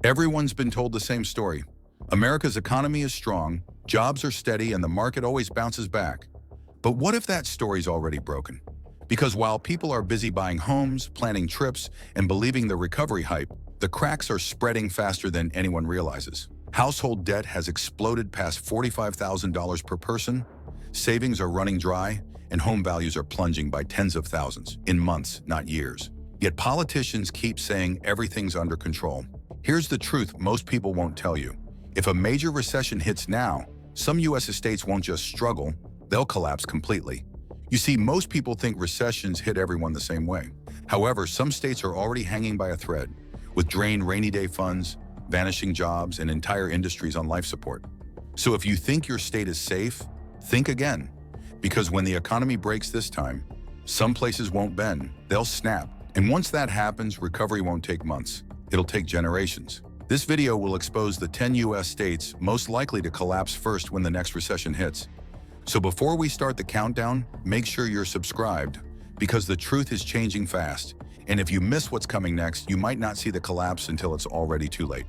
Everyone's been told the same story. America's economy is strong, jobs are steady, and the market always bounces back. But what if that story's already broken? Because while people are busy buying homes, planning trips, and believing the recovery hype, the cracks are spreading faster than anyone realizes. Household debt has exploded past $45,000 per person, savings are running dry, and home values are plunging by tens of thousands in months, not years. Yet politicians keep saying everything's under control. Here's the truth most people won't tell you. If a major recession hits now, some U.S. estates won't just struggle, they'll collapse completely. You see, most people think recessions hit everyone the same way. However, some states are already hanging by a thread, with drained rainy day funds, vanishing jobs, and entire industries on life support. So if you think your state is safe, think again. Because when the economy breaks this time, some places won't bend, they'll snap. And once that happens, recovery won't take months, it'll take generations. This video will expose the 10 U.S. states most likely to collapse first when the next recession hits. So before we start the countdown, make sure you're subscribed, because the truth is changing fast. And if you miss what's coming next, you might not see the collapse until it's already too late.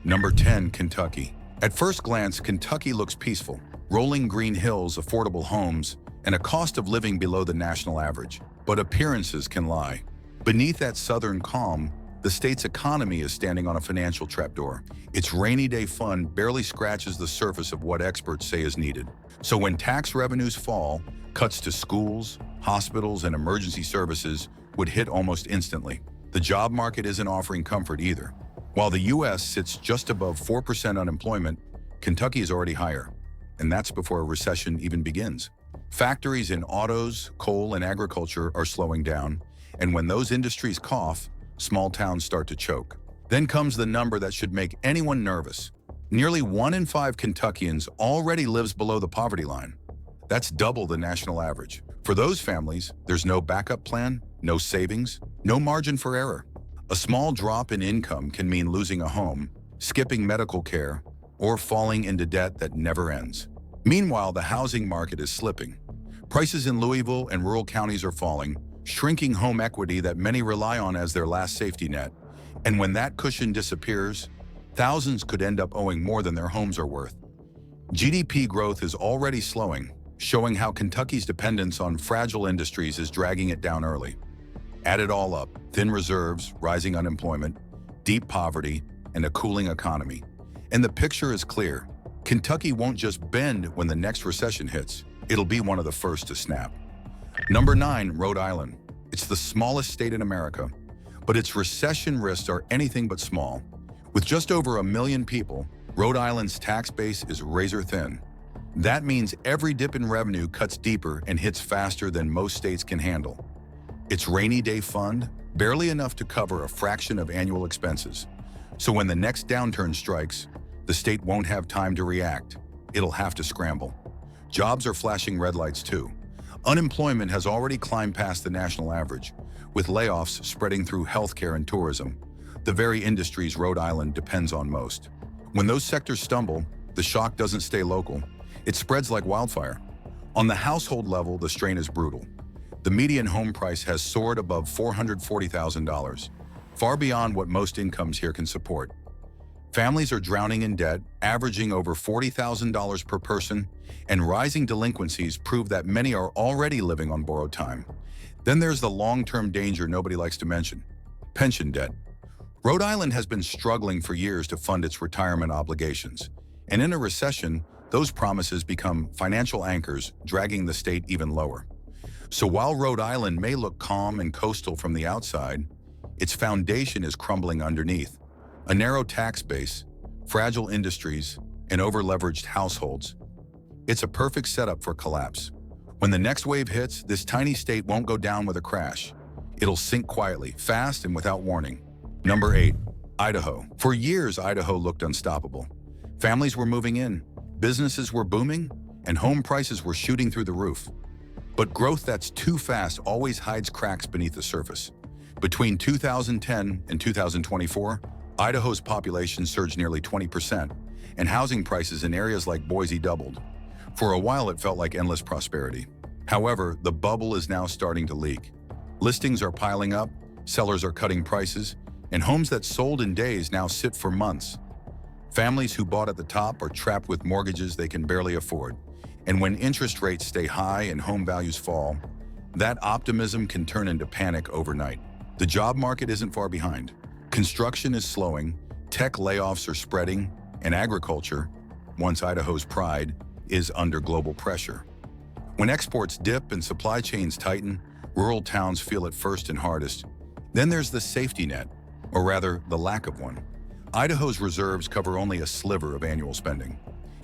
Number 10, Kentucky. At first glance, Kentucky looks peaceful. Rolling green hills, affordable homes, and a cost of living below the national average. But appearances can lie. Beneath that southern calm, the state's economy is standing on a financial trapdoor. Its rainy day fund barely scratches the surface of what experts say is needed. So when tax revenues fall, cuts to schools, hospitals, and emergency services would hit almost instantly. The job market isn't offering comfort either. While the U.S. sits just above 4% unemployment, Kentucky is already higher. And that's before a recession even begins. Factories in autos, coal, and agriculture are slowing down, and when those industries cough, small towns start to choke. Then comes the number that should make anyone nervous. Nearly 1 in 5 Kentuckians already lives below the poverty line. That's double the national average. For those families, there's no backup plan, no savings, no margin for error. A small drop in income can mean losing a home, skipping medical care, or falling into debt that never ends. Meanwhile, the housing market is slipping. Prices in Louisville and rural counties are falling, shrinking home equity that many rely on as their last safety net. And when that cushion disappears, thousands could end up owing more than their homes are worth. GDP growth is already slowing, showing how Kentucky's dependence on fragile industries is dragging it down early. Add it all up, thin reserves, rising unemployment, deep poverty, and a cooling economy. And the picture is clear. Kentucky won't just bend when the next recession hits, it'll be one of the first to snap. Number 9, Rhode Island. It's the smallest state in America, but its recession risks are anything but small. With just over 1 million people, Rhode Island's tax base is razor thin. That means every dip in revenue cuts deeper and hits faster than most states can handle. Its rainy day fund, barely enough to cover a fraction of annual expenses. So when the next downturn strikes, the state won't have time to react. It'll have to scramble. Jobs are flashing red lights too. Unemployment has already climbed past the national average, with layoffs spreading through healthcare and tourism, the very industries Rhode Island depends on most. When those sectors stumble, the shock doesn't stay local. It spreads like wildfire. On the household level, the strain is brutal. The median home price has soared above $440,000, far beyond what most incomes here can support. Families are drowning in debt, averaging over $40,000 per person, and rising delinquencies prove that many are already living on borrowed time. Then there's the long-term danger nobody likes to mention: pension debt. Rhode Island has been struggling for years to fund its retirement obligations, and in a recession, those promises become financial anchors, dragging the state even lower. So while Rhode Island may look calm and coastal from the outside, its foundation is crumbling underneath. A narrow tax base, fragile industries, and over-leveraged households. It's a perfect setup for collapse. When the next wave hits, this tiny state won't go down with a crash. It'll sink quietly, fast, and without warning. Number 8, Idaho. For years, Idaho looked unstoppable. Families were moving in, businesses were booming, and home prices were shooting through the roof. But growth that's too fast always hides cracks beneath the surface. Between 2010 and 2024, Idaho's population surged nearly 20%, and housing prices in areas like Boise doubled. For a while, it felt like endless prosperity. However, the bubble is now starting to leak. Listings are piling up, sellers are cutting prices, And homes that sold in days now sit for months. Families who bought at the top are trapped with mortgages they can barely afford. And when interest rates stay high and home values fall, that optimism can turn into panic overnight. The job market isn't far behind. Construction is slowing, tech layoffs are spreading, and agriculture, once Idaho's pride, is under global pressure. When exports dip and supply chains tighten, rural towns feel it first and hardest. Then there's the safety net, or rather, the lack of one. Idaho's reserves cover only a sliver of annual spending.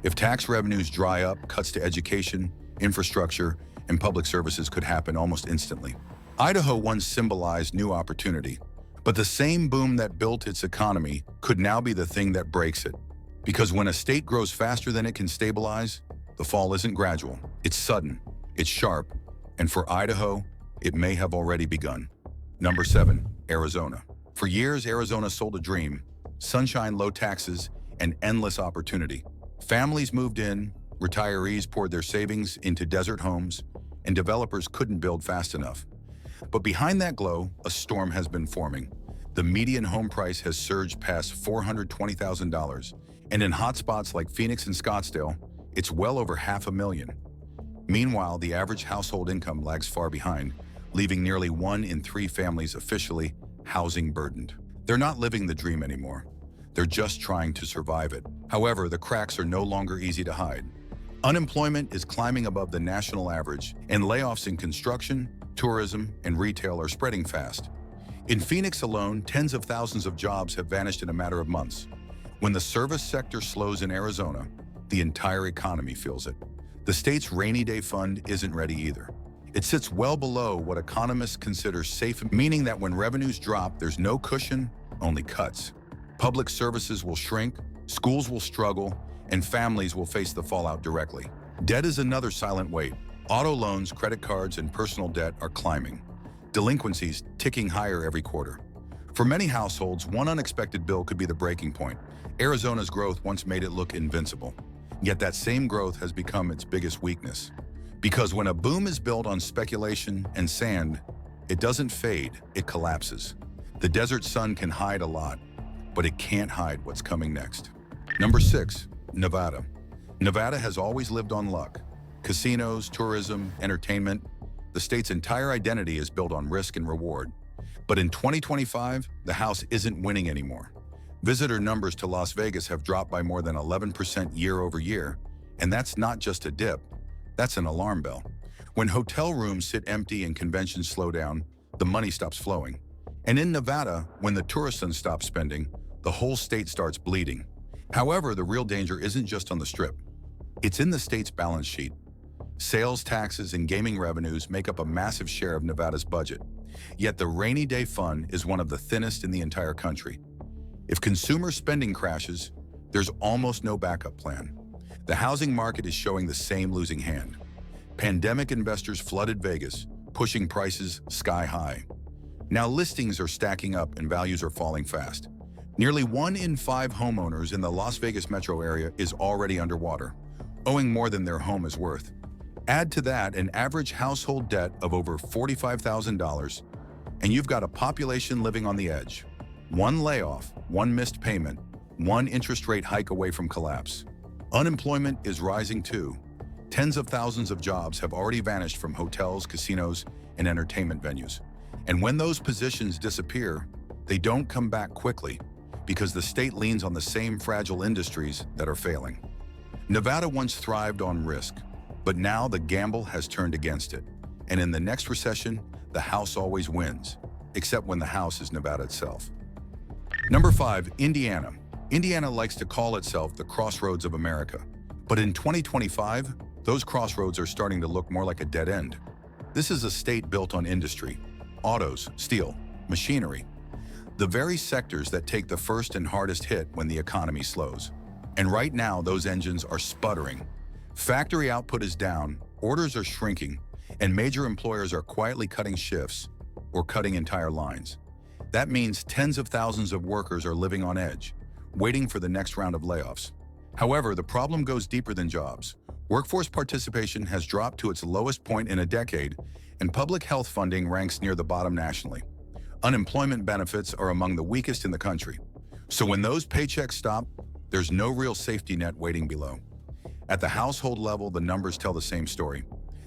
If tax revenues dry up, cuts to education, infrastructure, and public services could happen almost instantly. Idaho once symbolized new opportunity, but the same boom that built its economy could now be the thing that breaks it. Because when a state grows faster than it can stabilize, the fall isn't gradual, it's sudden, it's sharp, and for Idaho, it may have already begun. Number 7, Arizona. For years, Arizona sold a dream: sunshine, low taxes, and endless opportunity. Families moved in, retirees poured their savings into desert homes, and developers couldn't build fast enough. But behind that glow, a storm has been forming. The median home price has surged past $420,000, and in hotspots like Phoenix and Scottsdale, it's well over $500,000. Meanwhile, the average household income lags far behind, leaving nearly 1 in 3 families officially housing burdened. They're not living the dream anymore. They're just trying to survive it. However, the cracks are no longer easy to hide. Unemployment is climbing above the national average, and layoffs in construction, tourism, and retail are spreading fast. In Phoenix alone, tens of thousands of jobs have vanished in a matter of months. When the service sector slows in Arizona, the entire economy feels it. The state's rainy day fund isn't ready either. It sits well below what economists consider safe, meaning that when revenues drop, there's no cushion, only cuts. Public services will shrink, schools will struggle, and families will face the fallout directly. Debt is another silent weight. Auto loans, credit cards, and personal debt are climbing. Delinquencies ticking higher every quarter. For many households, one unexpected bill could be the breaking point. Arizona's growth once made it look invincible. Yet that same growth has become its biggest weakness. Because when a boom is built on speculation and sand, it doesn't fade, it collapses. The desert sun can hide a lot, but it can't hide what's coming next. Number 6, Nevada. Nevada has always lived on luck. Casinos, tourism, entertainment. The state's entire identity is built on risk and reward. But in 2025, the house isn't winning anymore. Visitor numbers to Las Vegas have dropped by more than 11% year over year, and that's not just a dip, that's an alarm bell. When hotel rooms sit empty and conventions slow down, the money stops flowing. And in Nevada, when the tourists stop spending, the whole state starts bleeding. However, the real danger isn't just on the strip. It's in the state's balance sheet. Sales taxes and gaming revenues make up a massive share of Nevada's budget. Yet the rainy day fund is one of the thinnest in the entire country. If consumer spending crashes, there's almost no backup plan. The housing market is showing the same losing hand. Pandemic investors flooded Vegas, pushing prices sky high. Now listings are stacking up and values are falling fast. Nearly 1 in 5 homeowners in the Las Vegas metro area is already underwater, owing more than their home is worth. Add to that an average household debt of over $45,000, and you've got a population living on the edge. One layoff, one missed payment, one interest rate hike away from collapse. Unemployment is rising too. Tens of thousands of jobs have already vanished from hotels, casinos, and entertainment venues. And when those positions disappear, they don't come back quickly because the state leans on the same fragile industries that are failing. Nevada once thrived on risk, but now the gamble has turned against it. And in the next recession, the house always wins, except when the house is Nevada itself. Number 5, Indiana. Indiana likes to call itself the crossroads of America. But in 2025, those crossroads are starting to look more like a dead end. This is a state built on industry: autos, steel, machinery. The very sectors that take the first and hardest hit when the economy slows. And right now, those engines are sputtering. Factory output is down, orders are shrinking, and major employers are quietly cutting shifts or cutting entire lines. That means tens of thousands of workers are living on edge, waiting for the next round of layoffs. However, the problem goes deeper than jobs. Workforce participation has dropped to its lowest point in a decade, and public health funding ranks near the bottom nationally. Unemployment benefits are among the weakest in the country. So when those paychecks stop, there's no real safety net waiting below. At the household level, the numbers tell the same story.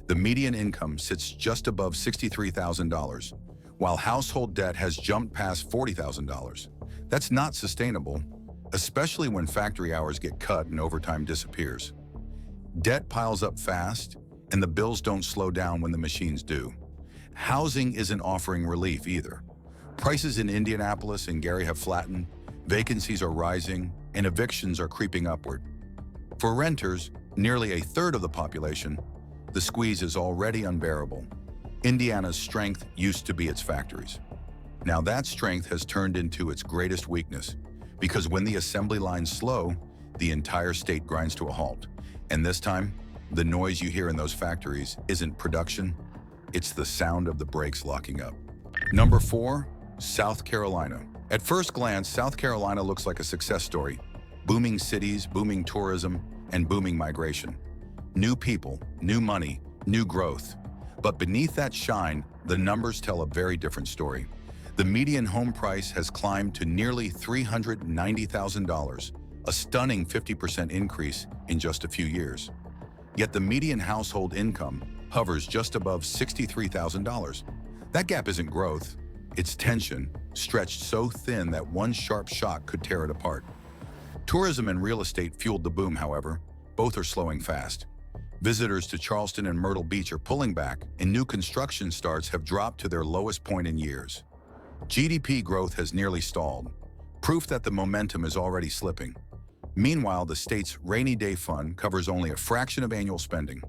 The median income sits just above $63,000, while household debt has jumped past $40,000. That's not sustainable, especially when factory hours get cut and overtime disappears. Debt piles up fast, and the bills don't slow down when the machines do. Housing isn't offering relief either. Prices in Indianapolis and Gary have flattened, vacancies are rising, and evictions are creeping upward. For renters, nearly a third of the population, the squeeze is already unbearable. Indiana's strength used to be its factories. Now that strength has turned into its greatest weakness, because when the assembly lines slow, the entire state grinds to a halt. And this time, the noise you hear in those factories isn't production, it's the sound of the brakes locking up. Number 4, South Carolina. At first glance, South Carolina looks like a success story. Booming cities, booming tourism, and booming migration. New people, new money, new growth. But beneath that shine, the numbers tell a very different story. The median home price has climbed to nearly $390,000, a stunning 50% increase in just a few years. Yet the median household income hovers just above $63,000. That gap isn't growth, it's tension, stretched so thin that one sharp shock could tear it apart. Tourism and real estate fueled the boom, however. Both are slowing fast. Visitors to Charleston and Myrtle Beach are pulling back, and new construction starts have dropped to their lowest point in years. GDP growth has nearly stalled, proof that the momentum is already slipping. Meanwhile, the state's rainy day fund covers only a fraction of annual spending.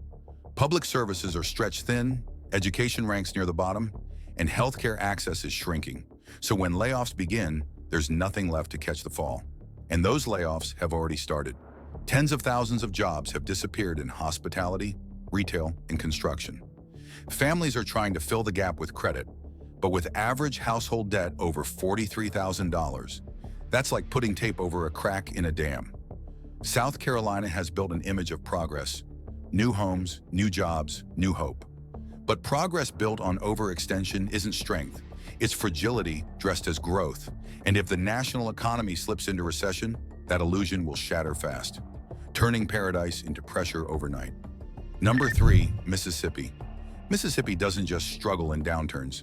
Public services are stretched thin, education ranks near the bottom, and healthcare access is shrinking. So when layoffs begin, there's nothing left to catch the fall. And those layoffs have already started. Tens of thousands of jobs have disappeared in hospitality, retail, and construction. Families are trying to fill the gap with credit, but with average household debt over $43,000, that's like putting tape over a crack in a dam. South Carolina has built an image of progress. New homes, new jobs, new hope. But progress built on overextension isn't strength. It's fragility dressed as growth. And if the national economy slips into recession, that illusion will shatter fast, turning paradise into pressure overnight. Number 3, Mississippi. Mississippi doesn't just struggle in downturns,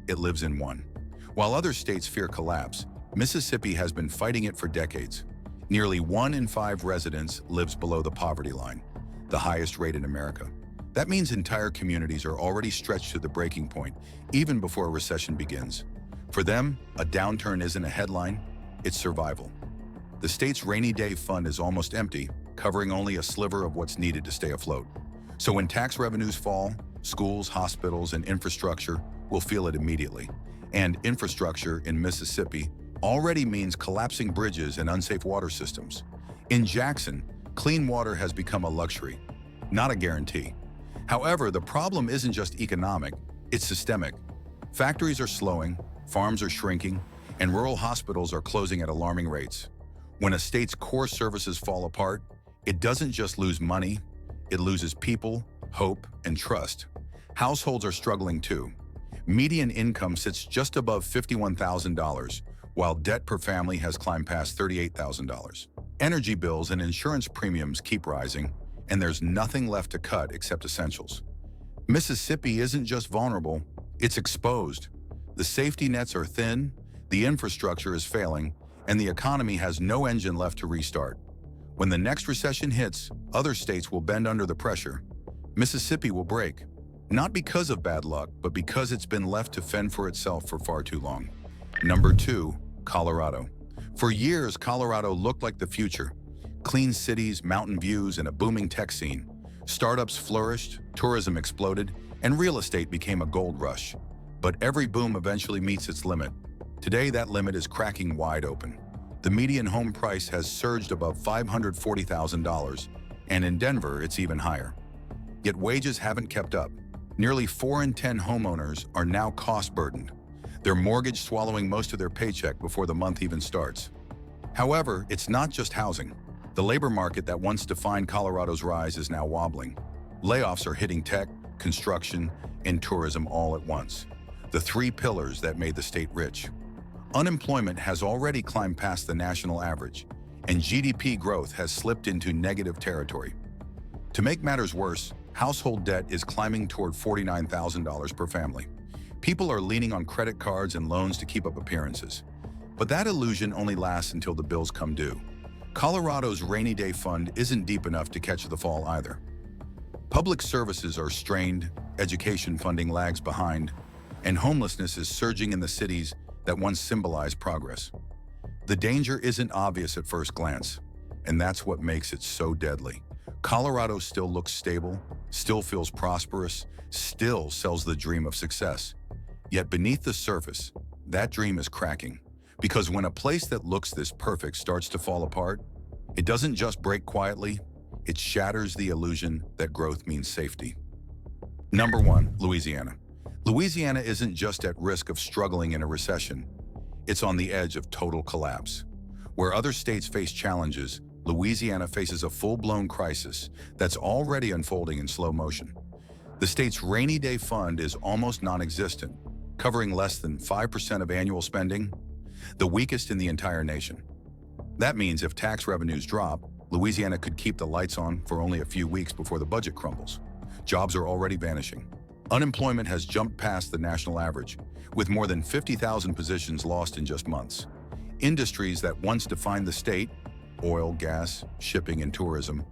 it lives in one. While other states fear collapse, Mississippi has been fighting it for decades. Nearly 1 in 5 residents lives below the poverty line, the highest rate in America. That means entire communities are already stretched to the breaking point, even before a recession begins. For them, a downturn isn't a headline, it's survival. The state's rainy day fund is almost empty, covering only a sliver of what's needed to stay afloat. So when tax revenues fall, schools, hospitals, and infrastructure will feel it immediately. And infrastructure in Mississippi already means collapsing bridges and unsafe water systems. In Jackson, clean water has become a luxury, not a guarantee. However, the problem isn't just economic, it's systemic. Factories are slowing, farms are shrinking, and rural hospitals are closing at alarming rates. When a state's core services fall apart, it doesn't just lose money, it loses people, hope, and trust. Households are struggling too. Median income sits just above $51,000, while debt per family has climbed past $38,000. Energy bills and insurance premiums keep rising, and there's nothing left to cut except essentials. Mississippi isn't just vulnerable, it's exposed. The safety nets are thin, the infrastructure is failing, and the economy has no engine left to restart. When the next recession hits, other states will bend under the pressure. Mississippi will break, not because of bad luck, but because it's been left to fend for itself for far too long. Number 2, Colorado. For years, Colorado looked like the future. Clean cities, mountain views, and a booming tech scene. Startups flourished, tourism exploded, and real estate became a gold rush. But every boom eventually meets its limit. Today, that limit is cracking wide open. The median home price has surged above $540,000, and in Denver, it's even higher. Yet wages haven't kept up. Nearly 4 in 10 homeowners are now cost-burdened, their mortgage swallowing most of their paycheck before the month even starts. However, it's not just housing. The labor market that once defined Colorado's rise is now wobbling. Layoffs are hitting tech, construction, and tourism all at once. the three pillars that made the state rich. Unemployment has already climbed past the national average, and GDP growth has slipped into negative territory. To make matters worse, household debt is climbing toward $49,000 per family. People are leaning on credit cards and loans to keep up appearances. But that illusion only lasts until the bills come due. Colorado's rainy day fund isn't deep enough to catch the fall either. Public services are strained, education funding lags behind, and homelessness is surging in the cities that once symbolized progress. The danger isn't obvious at first glance, and that's what makes it so deadly. Colorado still looks stable, still feels prosperous, still sells the dream of success. Yet beneath the surface, that dream is cracking. Because when a place that looks this perfect starts to fall apart, it doesn't just break quietly, it shatters the illusion that growth means safety. Number 1, Louisiana. Louisiana isn't just at risk of struggling in a recession, it's on the edge of total collapse. Where other states face challenges, Louisiana faces a full-blown crisis that's already unfolding in slow motion. The state's rainy day fund is almost non-existent, covering less than 5% of annual spending, the weakest in the entire nation. That means if tax revenues drop, Louisiana could keep the lights on for only a few weeks before the budget crumbles. Jobs are already vanishing. Unemployment has jumped past the national average, with more than 50,000 positions lost in just months. Industries that once defined the state, oil, gas, shipping, and tourism,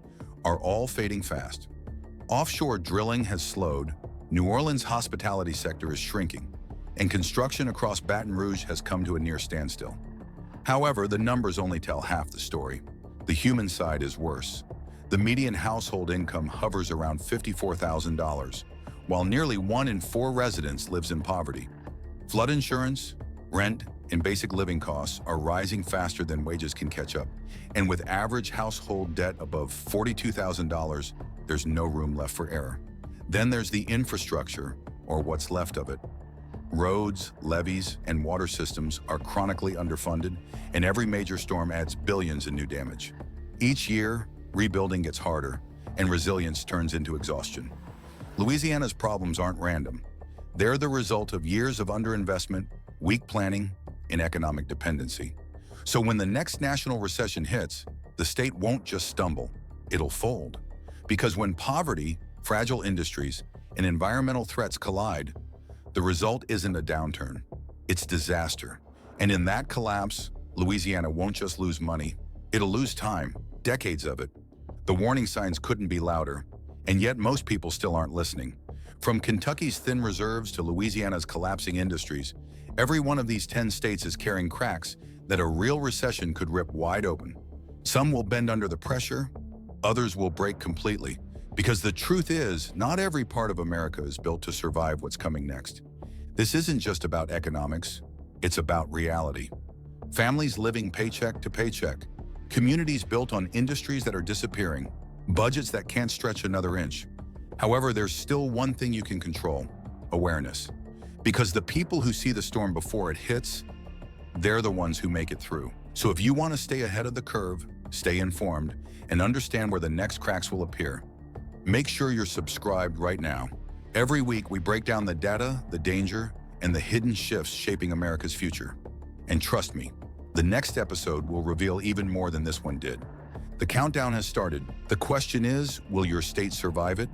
are all fading fast. Offshore drilling has slowed, New Orleans' hospitality sector is shrinking, and construction across Baton Rouge has come to a near standstill. However, the numbers only tell half the story. The human side is worse. The median household income hovers around $54,000, while nearly 1 in 4 residents lives in poverty. Flood insurance, rent, and basic living costs are rising faster than wages can catch up. And with average household debt above $42,000, there's no room left for error. Then there's the infrastructure, or what's left of it. Roads, levees, and water systems are chronically underfunded, and every major storm adds billions in new damage. Each year, rebuilding gets harder, and resilience turns into exhaustion. Louisiana's problems aren't random. They're the result of years of underinvestment, weak planning, and economic dependency. So when the next national recession hits, the state won't just stumble, it'll fold. Because when poverty, fragile industries, and environmental threats collide, the result isn't a downturn, it's disaster. And in that collapse, Louisiana won't just lose money, it'll lose time, decades of it. The warning signs couldn't be louder, and yet most people still aren't listening. From Kentucky's thin reserves to Louisiana's collapsing industries, every one of these 10 states is carrying cracks that a real recession could rip wide open. Some will bend under the pressure, others will break completely. Because the truth is, not every part of America is built to survive what's coming next. This isn't just about economics, it's about reality. Families living paycheck to paycheck, communities built on industries that are disappearing, budgets that can't stretch another inch. However, there's still one thing you can control: awareness. Because the people who see the storm before it hits, they're the ones who make it through. So if you want to stay ahead of the curve, stay informed, and understand where the next cracks will appear, make sure you're subscribed right now. Every week, we break down the data, the danger, and the hidden shifts shaping America's future. And trust me, the next episode will reveal even more than this one did. The countdown has started. The question is, will your state survive it?